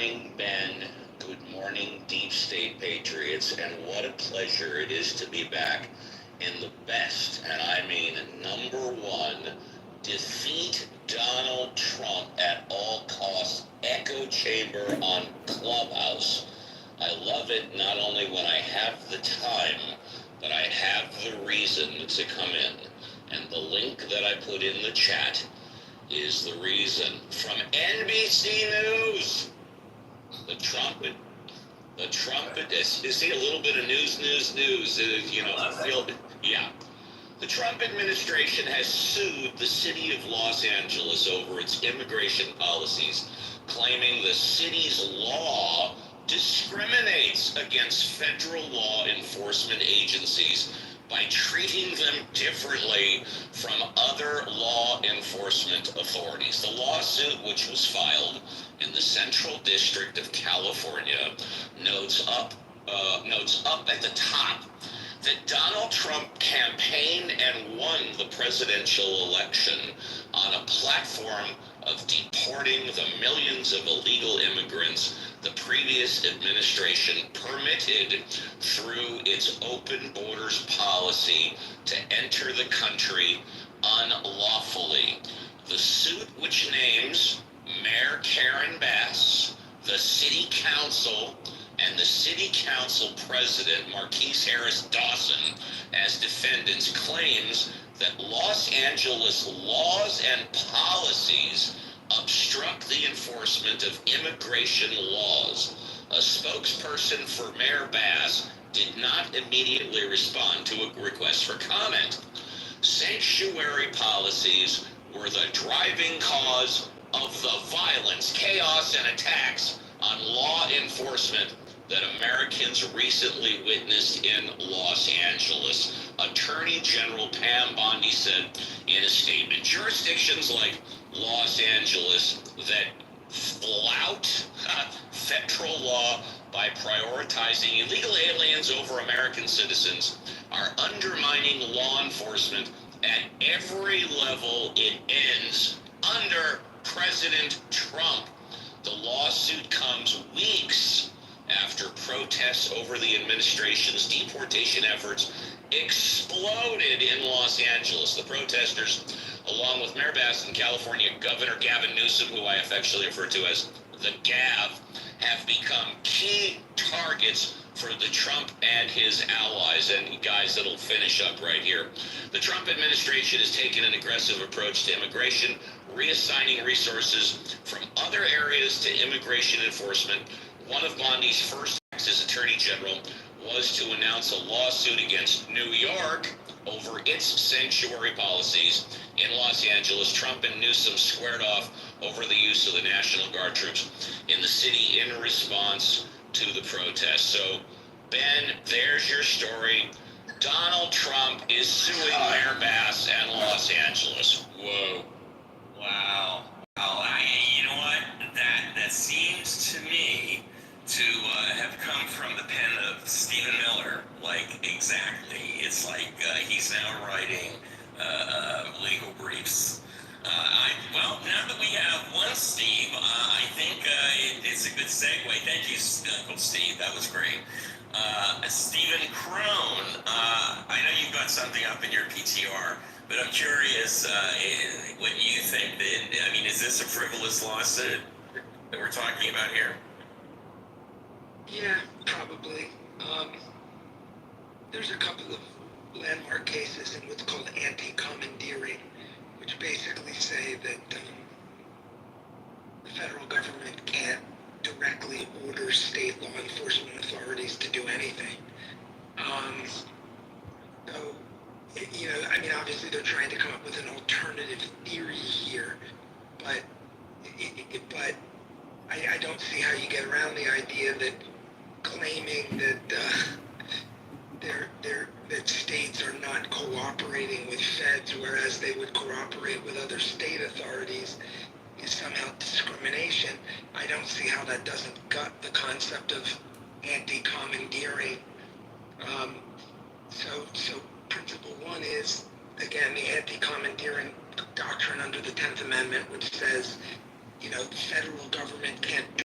morning, Ben. Good morning, Deep State Patriots. And what a pleasure it is to be back in the best, and I mean #1, defeat Donald Trump at all costs echo chamber on Clubhouse. I love it not only when I have the time, but I have the reason to come in. And the link that I put in the chat is the reason. From NBC News, the trumpet. You see a little bit of news. Yeah. The Trump administration has sued the city of Los Angeles over its immigration policies, claiming the city's law discriminates against federal law enforcement agencies by treating them differently from other law enforcement authorities. The lawsuit, which was filed in the Central District of California, notes up at the top that Donald Trump campaigned and won the presidential election on a platform of deporting the millions of illegal immigrants the previous administration permitted through its open borders policy to enter the country unlawfully. The suit, which names Mayor Karen Bass, the city council, and the city council president, Marquise Harris Dawson, as defendants, claims that Los Angeles laws and policies obstruct the enforcement of immigration laws. A spokesperson for Mayor Bass did not immediately respond to a request for comment. Sanctuary policies were the driving cause of the violence, chaos, and attacks on law enforcement that Americans recently witnessed in Los Angeles. Attorney General Pam Bondi said in a statement, jurisdictions like Los Angeles that flout federal law by prioritizing illegal aliens over American citizens are undermining law enforcement at every level. It ends under President Trump. The lawsuit comes weeks after protests over the administration's deportation efforts exploded in Los Angeles. The protesters, along with Mayor Bass and California Governor Gavin Newsom, who I affectionately refer to as the Gav, have become key targets for the Trump and his allies. And guys, that'll finish up right here. The Trump administration has taken an aggressive approach to immigration, reassigning resources from other areas to immigration enforcement. One of Bondi's first acts as Attorney General was to announce a lawsuit against New York over its sanctuary policies. In Los Angeles, Trump and Newsom squared off over the use of the National Guard troops in the city in response to the protests. So, Ben, there's your story. Donald Trump is suing Mayor Bass and Los Angeles. Whoa. Wow. You know what? That seems to me to have come from the pen of Stephen Miller. Like, exactly. It's like he's now writing legal briefs. Now that we have one Steve, I think it's a good segue. Thank you, Uncle Steve. That was great. Stephen Crone, I know you've got something up in your PTR, but I'm curious what you think. Is this a frivolous lawsuit that we're talking about here? Yeah, probably. There's a couple of landmark cases in what's called anti-commandeering, which basically say that the federal government can't directly order state law enforcement authorities to do anything. Obviously they're trying to come up with an alternative theory here, but I don't see how you get around the idea that claiming that that states are not cooperating with feds, whereas they would cooperate with other state authorities, is somehow discrimination. I don't see how that doesn't gut the concept of anti-commandeering. So principle one is, again, the anti-commandeering doctrine under the 10th Amendment, which says, the federal government can't